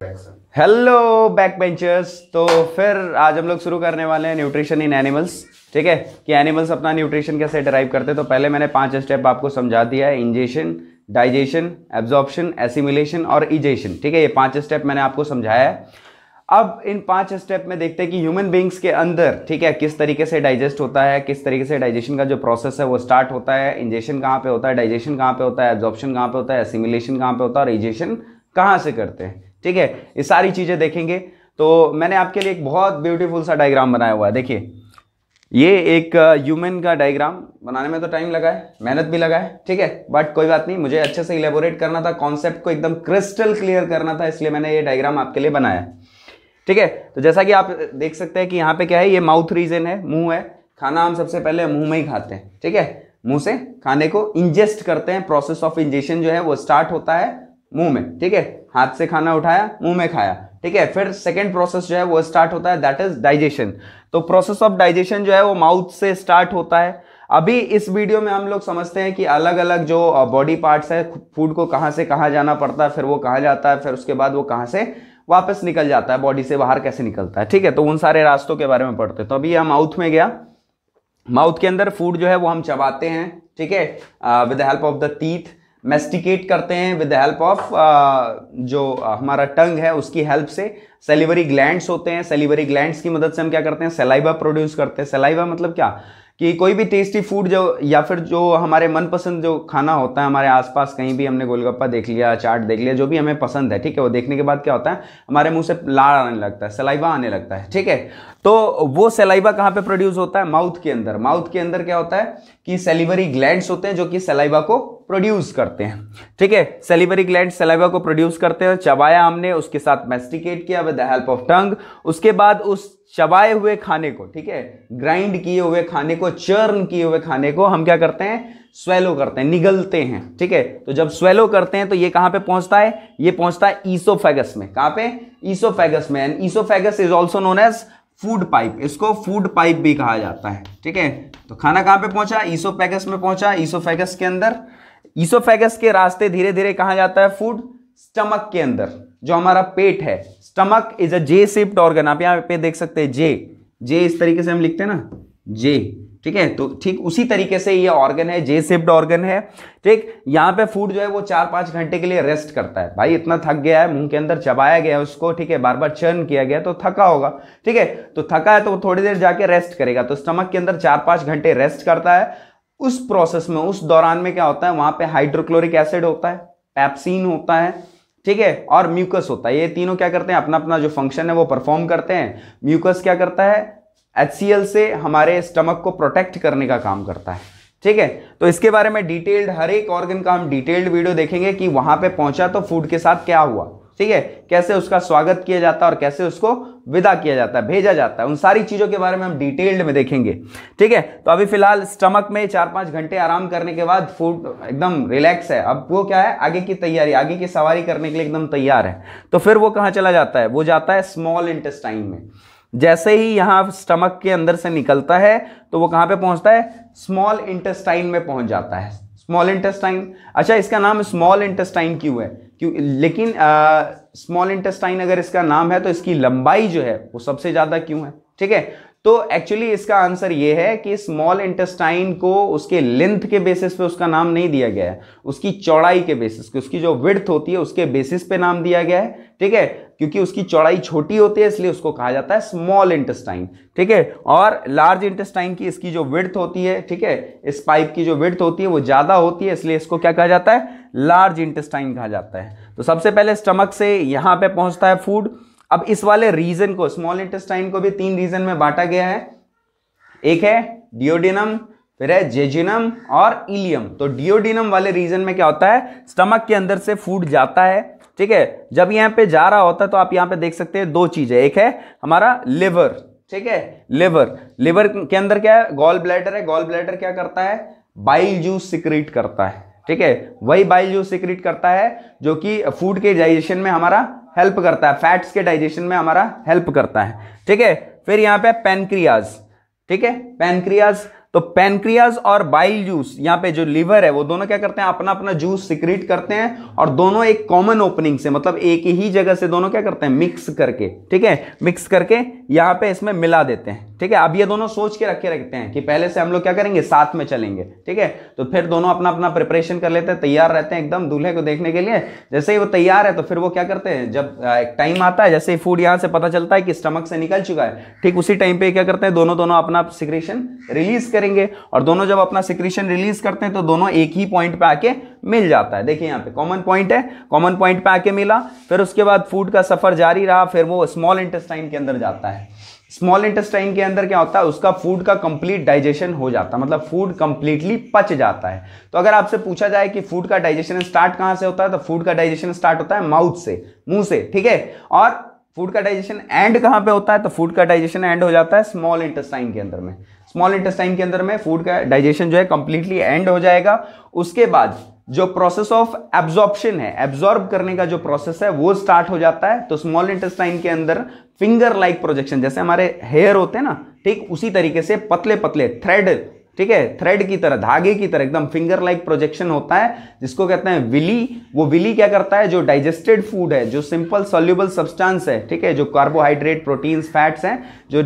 Hello back benchers. तो फिर आज हम लोग शुरू करने वाले हैं न्यूट्रिशन इन एनिमल्स। ठीक है कि एनिमल्स अपना न्यूट्रिशन कैसे डिराइव करते हैं। तो पहले मैंने 5 स्टेप आपको समझा दिया है, इंजेशन, डाइजेशन, एब्जॉर्प्शन, एसिमिलेशन और इजेशन। ठीक है, ये 5 स्टेप मैंने आपको समझाया है। अब इन 5 स्टेप में देखते हैं कि ह्यूमन बींग्स के अंदर, ठीक है, किस तरीके से डाइजेस्ट होता है, किस तरीके से डाइजेशन का जो प्रोसेस है वो स्टार्ट होता है, इंजेशन कहाँ पे होता है, डाइजेशन कहाँ पे होता है, एब्जॉर्प्शन कहाँ पे होता है, एसिमिलेशन कहाँ पे होता है और इजेशन कहाँ से करते हैं। ठीक है, ये सारी चीजें देखेंगे। तो मैंने आपके लिए एक बहुत ब्यूटीफुल सा डायग्राम बनाया हुआ है। देखिए, ये एक ह्यूमन का डायग्राम बनाने में तो टाइम लगा है, मेहनत भी लगा है, ठीक है, बट कोई बात नहीं, मुझे अच्छे से इलेबोरेट करना था, कॉन्सेप्ट को एकदम क्रिस्टल क्लियर करना था, इसलिए मैंने ये डायग्राम आपके लिए बनाया। ठीक है, तो जैसा कि आप देख सकते हैं कि यहाँ पे क्या है, ये माउथ रीजन है, मुंह है। खाना हम सबसे पहले मुंह में ही खाते हैं। ठीक है, मुंह से खाने को इंजेस्ट करते हैं। प्रोसेस ऑफ इंजेशन जो है वो स्टार्ट होता है मुंह में। ठीक है, हाथ से खाना उठाया, मुंह में खाया। ठीक है, फिर सेकेंड प्रोसेस जो है वो स्टार्ट होता है, दैट इज डाइजेशन। तो प्रोसेस ऑफ डाइजेशन जो है वो माउथ से स्टार्ट होता है। अभी इस वीडियो में हम लोग समझते हैं कि अलग अलग जो बॉडी पार्ट्स है, फूड को कहाँ से कहाँ जाना पड़ता है, फिर वो कहाँ जाता है, फिर उसके बाद वो कहाँ से वापस निकल जाता है, बॉडी से बाहर कैसे निकलता है। ठीक है, तो उन सारे रास्तों के बारे में पढ़ते हैं। तो अभी यह माउथ में गया, माउथ के अंदर फूड जो है वो हम चबाते हैं। ठीक है, with the help of the teeth, masticate करते हैं विद द हेल्प ऑफ जो हमारा टंग है उसकी हेल्प से। सेलिवरी ग्लैंड्स होते हैं, सेलिवरी ग्लैंड्स की मदद से हम क्या करते हैं, सलाइवा प्रोड्यूस करते हैं। सलाइवा मतलब क्या कि कोई भी टेस्टी फूड जो या फिर जो हमारे मनपसंद जो खाना होता है, हमारे आसपास कहीं भी हमने गोलगप्पा देख लिया, चाट देख लिया, जो भी हमें पसंद है, ठीक है, वो देखने के बाद क्या होता है, हमारे मुंह से लार आने लगता है, सलाइवा आने लगता है। ठीक है, तो वो सलाइवा कहाँ पे प्रोड्यूस होता है, माउथ के अंदर। माउथ के अंदर क्या होता है कि सेलिवरी ग्लैंड्स होते हैं जो कि सलाइवा को प्रोड्यूस करते हैं। ठीक है, सेलिवरी ग्लैंड सलाइवा को प्रोड्यूस करते हैं। चबाया हमने, उसके साथ मेस्टिकेट किया with the help of tongue. उसके बाद उस चबाए हुए खाने को, ठीक है, ग्राइंड किए हुए खाने को, चर्न किए हुए खाने को हम क्या करते हैं, स्वेलो करते हैं, निगलते हैं। ठीक है, तो जब स्वेलो करते हैं तो ये कहां पे पहुंचता है, ये पहुंचता है ईसोफेगस में। कहां पे, ईसोफेगस में। And oesophagus is also known as food pipe, इसको फूड पाइप भी कहा जाता है। ठीक है, तो खाना कहां पे पहुंचा, ईसोफेगस में पहुंचा। ईसोफेगस के अंदर, ईसोफेगस के रास्ते धीरे धीरे कहां जाता है, फूड स्टमक के अंदर, जो हमारा पेट है। Stomach is a J shaped organ, आप यहां पे देख सकते हैं, जे इस तरीके से हम लिखते हैं ना, जे। ठीक है, तो ठीक उसी तरीके से ये ऑर्गन है, जे शेप्ड ऑर्गन है। ठीक, यहां पे फूड जो है वो 4-5 घंटे के लिए रेस्ट करता है। भाई इतना थक गया है, मुंह के अंदर चबाया गया है उसको, ठीक है, बार बार चर्न किया गया, तो थका होगा। ठीक है, तो थका है तो वो थोड़ी देर जाके रेस्ट करेगा। तो स्टमक के अंदर 4-5 घंटे रेस्ट करता है। उस प्रोसेस में, उस दौरान में क्या होता है, वहां पे हाइड्रोक्लोरिक एसिड होता है, पेप्सिन होता है, ठीक है, और म्यूकस होता है। ये तीनों क्या करते हैं, अपना अपना जो फंक्शन है वो परफॉर्म करते हैं। म्यूकस क्या करता है, HCl से हमारे स्टमक को प्रोटेक्ट करने का काम करता है। ठीक है, तो इसके बारे में डिटेल्ड, हर एक ऑर्गन का हम डिटेल्ड वीडियो देखेंगे कि वहां पे पहुंचा तो फूड के साथ क्या हुआ। ठीक है, कैसे उसका स्वागत किया जाता है और कैसे उसको विदा किया जाता है, भेजा जाता है, उन सारी चीजों के बारे में हम डिटेल्ड में देखेंगे। ठीक है, तो अभी फिलहाल स्टमक में 4-5 घंटे आराम करने के बाद फूड एकदम रिलैक्स है। अब वो क्या है, आगे की तैयारी, आगे की सवारी करने के लिए एकदम तैयार है। तो फिर वो कहां चला जाता है, वो जाता है स्मॉल इंटेस्टाइन में। जैसे ही यहां स्टमक के अंदर से निकलता है तो वो कहां पे पहुंचता है, स्मॉल इंटेस्टाइन में पहुंच जाता है। स्मॉल इंटेस्टाइन, अच्छा इसका नाम स्मॉल इंटेस्टाइन क्यों है, क्यों, लेकिन स्मॉल इंटेस्टाइन अगर इसका नाम है तो इसकी लंबाई जो है वो सबसे ज्यादा क्यों है। ठीक है, तो एक्चुअली इसका आंसर ये है कि स्मॉल इंटेस्टाइन को उसके लेंथ के बेसिस पे उसका नाम नहीं दिया गया है, उसकी चौड़ाई के बेसिस पे, उसकी जो विड्थ होती है उसके बेसिस पे नाम दिया गया है। ठीक है, क्योंकि उसकी चौड़ाई छोटी होती है इसलिए उसको कहा जाता है स्मॉल इंटेस्टाइन। ठीक है, और लार्ज इंटेस्टाइन की इसकी जो विड्थ होती है, ठीक है, इस पाइप की जो विड्थ होती है वो ज्यादा होती है, इसलिए इसको क्या कहा जाता है, लार्ज इंटेस्टाइन कहा जाता है। तो सबसे पहले स्टमक से यहां पे पहुंचता है फूड। अब इस वाले रीजन को, स्मॉल इंटेस्टाइन को भी 3 रीजन में बांटा गया है। एक है डियोडिनम, फिर है जेजुनम और इलियम। तो डियोडिनम वाले रीजन में क्या होता है, स्टमक के अंदर से फूड जाता है। ठीक है, जब यहां पे जा रहा होता है तो आप यहां पे देख सकते हैं 2 चीजें, एक है हमारा लिवर, ठीक है, लिवर के अंदर क्या है, गॉल ब्लैडर है। गॉल ब्लैडर क्या करता है, बाइल जूस सिक्रीट करता है। ठीक है, वही बाइल जूस सिक्रीट करता है जो कि फूड के डाइजेशन में हमारा हेल्प करता है, फैट्स के डाइजेशन में हमारा हेल्प करता है। ठीक है, फिर यहां पे पैनक्रियाज, ठीक है, पैनक्रियाज तो पैनक्रियाज और बाइल जूस, यहाँ पे जो लिवर है वो दोनों क्या करते हैं, अपना अपना जूस सिक्रीट करते हैं और दोनों एक कॉमन ओपनिंग से, मतलब एक ही जगह से दोनों क्या करते हैं, मिक्स करके, ठीक है, मिक्स करके यहाँ पे इसमें मिला देते हैं, ठीक है। अब ये दोनों सोच के रखते हैं कि पहले से हम लोग क्या करेंगे, साथ में चलेंगे, ठीक है। तो फिर दोनों अपना अपना प्रिपरेशन कर लेते हैं, तैयार रहते हैं एकदम दूल्हे को देखने के लिए। जैसे ही वो तैयार है तो फिर वो क्या करते हैं, जब एक टाइम आता है, जैसे ही फूड यहाँ से पता चलता है कि स्टमक से निकल चुका है, ठीक उसी टाइम पे क्या करते हैं, दोनों अपना सिक्रीशन रिलीज करेंगे और दोनों जब अपना सिक्रीशन रिलीज करते हैं तो दोनों एक ही पॉइंट पे आके मिल जाता है। देखिए यहाँ पे कॉमन पॉइंट है, कॉमन पॉइंट पे आके मिला, फिर उसके बाद फूड का सफर जारी रहा, फिर वो स्मॉल इंटेस्टाइन के अंदर जाता है। स्मॉल इंटेस्टाइन के अंदर क्या होता है, उसका फूड का कंप्लीट डाइजेशन हो जाता है, मतलब फूड कंप्लीटली पच जाता है। तो अगर आपसे पूछा जाए कि फूड का डाइजेशन स्टार्ट कहां से होता है, तो फूड का डाइजेशन स्टार्ट होता है माउथ से, मुंह से, ठीक है। और फूड का डाइजेशन एंड कहां पे होता है, तो फूड का डाइजेशन एंड हो जाता है स्मॉल इंटेस्टाइन के अंदर में। स्मॉल इंटेस्टाइन के अंदर में फूड का डाइजेशन जो है कंप्लीटली एंड हो जाएगा। उसके बाद जो प्रोसेस ऑफ एब्जॉर्प्शन है, एब्जॉर्ब करने का जो प्रोसेस है वो स्टार्ट हो जाता है। तो स्मॉल इंटेस्टाइन के अंदर फिंगर लाइक प्रोजेक्शन, जैसे हमारे हेयर होते हैं ना, ठीक उसी तरीके से पतले पतले थ्रेड, ठीक है, थ्रेड की तरह, धागे की तरह एकदम फिंगर लाइक प्रोजेक्शन होता है, जिसको कहते हैं विली। वो विली क्या करता है, जो डाइजेस्टेड फूड है, जो सिंपल सॉल्युबल सब्सटेंस है, ठीक है, जो कार्बोहाइड्रेट, प्रोटीन्स, फैट्स हैं, जो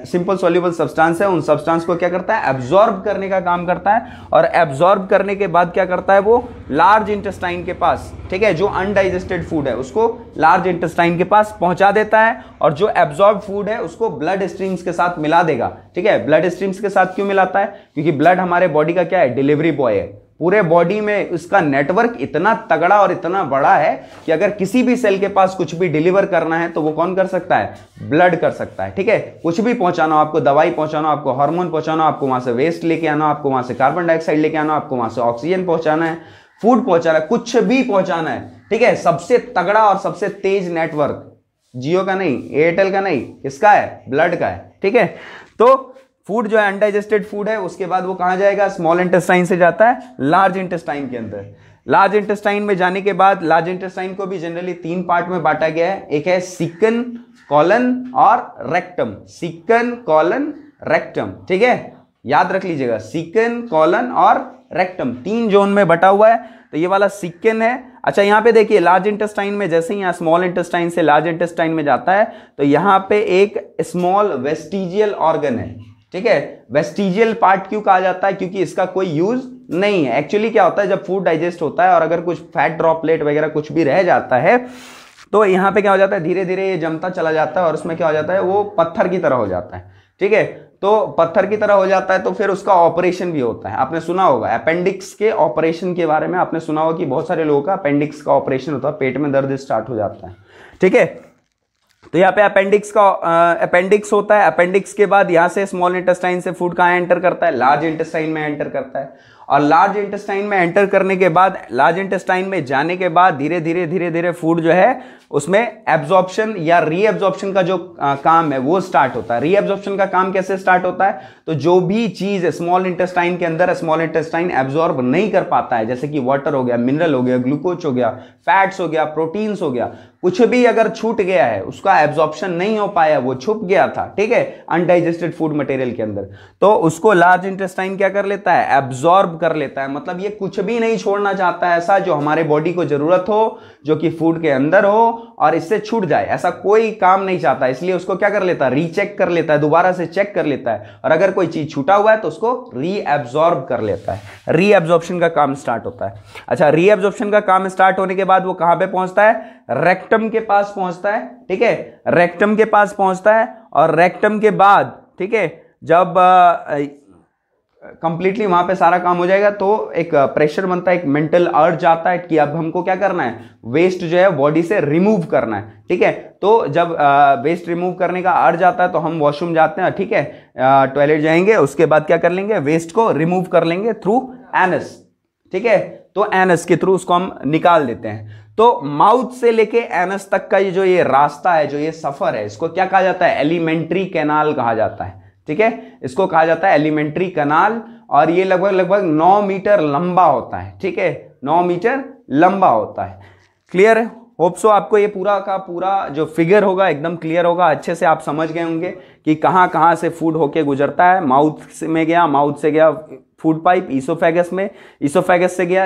सिंपल सॉल्युबल सब्सटेंस है, उन सब्सटेंस को क्या करता है, एब्जॉर्ब करने का काम करता है। और एब्जॉर्ब करने के बाद क्या करता है, वो लार्ज इंटेस्टाइन के पास, ठीक है, जो अनडाइजेस्टेड फूड है उसको लार्ज इंटेस्टाइन के पास पहुंचा देता है। और जो एब्जॉर्ब फूड है उसको ब्लड स्ट्रीम्स के साथ मिला देगा, ठीक है। ब्लड स्ट्रीम्स के साथ क्यों मिलाता है, क्योंकि ब्लड हमारे बॉडी का क्या है, डिलीवरी बॉय है। पूरे बॉडी में उसका नेटवर्क इतना तगड़ा और इतना बड़ा है कि अगर किसी भी सेल के पास कुछ भी डिलीवर करना है तो वो कौन कर सकता है, ब्लड कर सकता है, ठीक है। कुछ भी पहुंचाना हो, आपको दवाई पहुंचाना, आपको हार्मोन पहुंचाना, आपको वहां से वेस्ट लेके आना, आपको वहां से कार्बन डाइऑक्साइड लेके आना, आपको वहां से ऑक्सीजन पहुंचाना है, फूड पहुंचाना है, कुछ भी पहुंचाना है, ठीक है। सबसे तगड़ा और सबसे तेज नेटवर्क जियो का नहीं, एयरटेल का नहीं, किसका है, ब्लड का है, ठीक है। तो फूड जो है अनडाइजेस्टेड फूड है, उसके बाद वो कहां जाएगा, स्मॉल इंटेस्टाइन से जाता है लार्ज इंटेस्टाइन के अंदर। लार्ज इंटेस्टाइन में जाने के बाद, लार्ज इंटेस्टाइन को भी जनरली 3 पार्ट में बांटा गया है। एक है सीकन, कॉलन और रेक्टम। सीकन, कॉलन, रेक्टम, ठीक है, याद रख लीजिएगा, सीकन, कॉलन और रेक्टम 3 जोन में बटा हुआ है। तो ये वाला सीकन है। अच्छा, यहाँ पे देखिए लार्ज इंटेस्टाइन में, जैसे ही यहाँ स्मॉल इंटेस्टाइन से लार्ज इंटेस्टाइन में जाता है तो यहाँ पे एक स्मॉल वेस्टिजियल ऑर्गन है, ठीक है। वेस्टिजियल पार्ट क्यों कहा जाता है, क्योंकि इसका कोई यूज नहीं है। एक्चुअली क्या होता है, जब फूड डाइजेस्ट होता है और अगर कुछ फैट ड्रॉपलेट वगैरह कुछ भी रह जाता है तो यहाँ पे क्या हो जाता है, धीरे धीरे ये जमता चला जाता है और उसमें क्या हो जाता है, वो पत्थर की तरह हो जाता है, ठीक है। तो पत्थर की तरह हो जाता है तो फिर उसका ऑपरेशन भी होता है। आपने सुना होगा अपेंडिक्स के ऑपरेशन के बारे में, आपने सुना होगा कि बहुत सारे लोगों का अपेंडिक्स का ऑपरेशन होता है, पेट में दर्द स्टार्ट हो जाता है, ठीक है। तो यहाँ पे अपेंडिक्स होता है। अपेंडिक्स के बाद यहाँ से स्मॉल इंटेस्टाइन से फूड कहाँ एंटर करता है, लार्ज इंटेस्टाइन में एंटर करता है। और लार्ज इंटेस्टाइन में एंटर करने के बाद, लार्ज इंटेस्टाइन में जाने के बाद धीरे धीरे फूड जो है उसमें एब्जॉर्प्शन या रीएब्जॉर्प्शन का जो काम है वो स्टार्ट होता है। रीएब्जॉर्प्शन का काम कैसे स्टार्ट होता है, तो जो भी चीज स्मॉल इंटेस्टाइन के अंदर स्मॉल इंटेस्टाइन एब्जॉर्ब नहीं कर पाता है, जैसे कि वाटर हो गया, मिनरल हो गया, ग्लूकोज हो गया, फैट्स हो गया, प्रोटीन्स हो गया, कुछ भी अगर छूट गया है, उसका एब्जॉर्प्शन नहीं हो पाया, वो छुप गया था, ठीक है, अनडाइजेस्टेड फूड मटेरियल के अंदर, तो उसको लार्ज इंटेस्टाइन क्या कर लेता है, एब्जॉर्ब कर लेता है। मतलब ये कुछ भी नहीं छोड़ना चाहता है ऐसा जो हमारे बॉडी को जरूरत हो, जो कि फूड के अंदर हो और इससे छूट जाए, ऐसा कोई काम नहीं चाहता। इसलिए उसको क्या कर लेता है, रीचेक कर लेता है, दोबारा से चेक कर लेता है, और अगर कोई चीज छूटा हुआ है तो उसको रीएब्जॉर्ब कर लेता है। रीएब्जॉर्प्शन का काम स्टार्ट होता है। अच्छा, रीएब्जॉर्प्शन का काम स्टार्ट होने के बाद वो कहां पे पहुंचता है, रेक्टम के पास पहुंचता है, ठीक है, रेक्टम के पास पहुंचता है। और रेक्टम के बाद, ठीक है, जब कंप्लीटली वहां पे सारा काम हो जाएगा तो एक प्रेशर बनता है, एक मेंटल अर्ज आता है कि अब हमको क्या करना है, वेस्ट जो है बॉडी से रिमूव करना है, ठीक है। तो जब वेस्ट रिमूव करने का अर्ज आता है तो हम वॉशरूम जाते हैं, ठीक है, टॉयलेट जाएंगे, उसके बाद क्या कर लेंगे, वेस्ट को रिमूव कर लेंगे थ्रू एनस, ठीक है। तो एनस के थ्रू उसको हम निकाल देते हैं। तो माउथ से लेके एनस तक का ये जो ये रास्ता है, जो ये सफर है, इसको क्या कहा जाता है, एलिमेंट्री कैनाल कहा जाता है, ठीक है, इसको कहा जाता है एलिमेंट्री कैनाल। और ये लगभग 9 मीटर लंबा होता है, ठीक है, 9 मीटर लंबा होता है। क्लियर है, होप सो आपको ये पूरा का पूरा जो फिगर होगा एकदम क्लियर होगा, अच्छे से आप समझ गए होंगे कि कहाँ कहाँ से फूड होके गुजरता है। माउथ में गया, माउथ से गया फूड पाइप ईसोफेगस में, ईसोफेगस से गया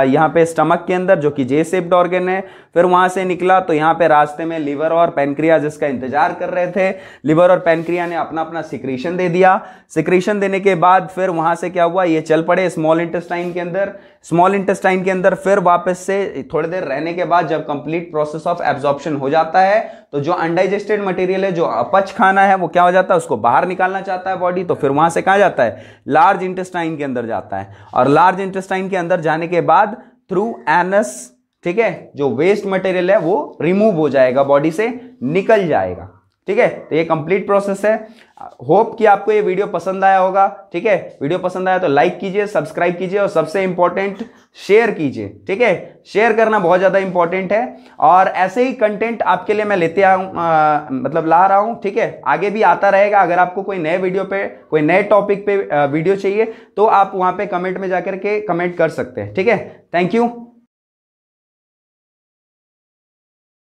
यहाँ पे स्टमक के अंदर जो कि जे शेप्ड ऑर्गन है, फिर वहां से निकला तो यहाँ पे रास्ते में लिवर और पैनक्रियाज इसका इंतजार कर रहे थे। लिवर और पैनक्रिया ने अपना अपना सिक्रीशन दे दिया। सिक्रीशन देने के बाद फिर वहां से क्या हुआ, ये चल पड़े स्मॉल इंटेस्टाइन के अंदर। स्मॉल इंटेस्टाइन के अंदर फिर वापस से थोड़ी देर रहने के बाद जब कंप्लीट प्रोसेस ऑफ एब्जॉर्प्शन हो जाता है तो जो अनडाइजेस्टेड मटेरियल है, जो अपच खाना है, वो क्या हो जाता है, उसको बाहर निकालना चाहता है बॉडी, तो फिर वहां से कहां जाता है, लार्ज इंटेस्टाइन के अंदर जाता है। और लार्ज इंटेस्टाइन के अंदर जाने के बाद थ्रू एनस, ठीक है, जो वेस्ट मटेरियल है वो रिमूव हो जाएगा, बॉडी से निकल जाएगा। ठीक है, तो ये कंप्लीट प्रोसेस है। होप कि आपको ये वीडियो पसंद आया होगा। ठीक है, वीडियो पसंद आया तो लाइक कीजिए, सब्सक्राइब कीजिए और सबसे इंपॉर्टेंट शेयर कीजिए। ठीक है, शेयर करना बहुत ज्यादा इंपॉर्टेंट है और ऐसे ही कंटेंट आपके लिए मैं लेते मतलब ला रहा हूं। ठीक है, आगे भी आता रहेगा। अगर आपको कोई नए वीडियो पे, कोई नए टॉपिक पे वीडियो चाहिए तो आप वहां पे कमेंट में जाकर के कमेंट कर सकते हैं। ठीक है, थैंक यू।